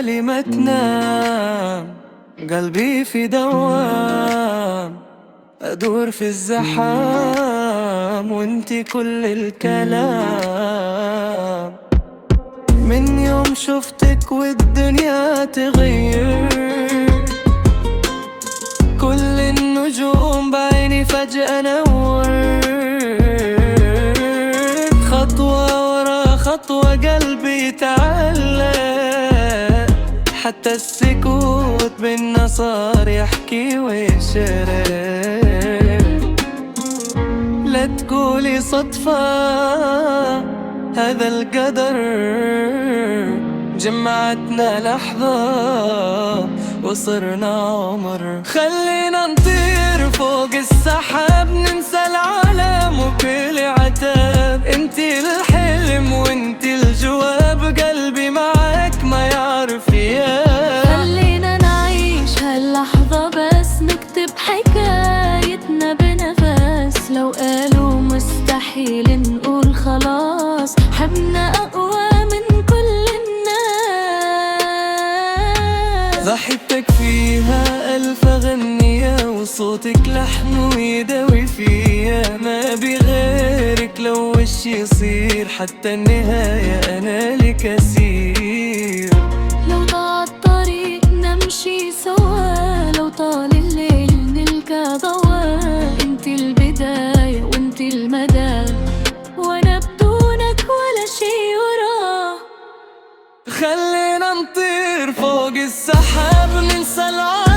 ليالي ما تنام، قلبي في دوام، أدور في الزحام وانتي كل الكلام. من يوم شفتك والدنيا تغير، كل النجوم بعيني فجأة نورت، خطوة ورا خطوة قلبي يتعلق، حتى السكوت بينا صار يحكي ويشرق. لا تقولي صدفة، هذا القدر جمعتنا لحظة وصرنا عمر. خلينا نطير فوق السحاب، ننسى العالم وكل عتاب، انتي الحلم وانتي الجواب، قلبي معاك ما يعرف غياب. خلينا نعيش هاللحظة بس، نكتب حكايتنا بنفس، لو قالوا مستحيل نقول خلاص، حبنا أقوى من كل الناس. ضحكتك فيها ألف غنية، وصوتك لحن ويداوي فيا، ما بغيرك لو وش يصير، حتى النهاية أنا لك أسير. لو ضاع الطريق نمشي سوا، لو طال الليل نلقى ضوء، انتي البداية وانتي المدى، وانا بدونك ولا شي وراه. خلينا نطير فوق السحاب، ننسى العالم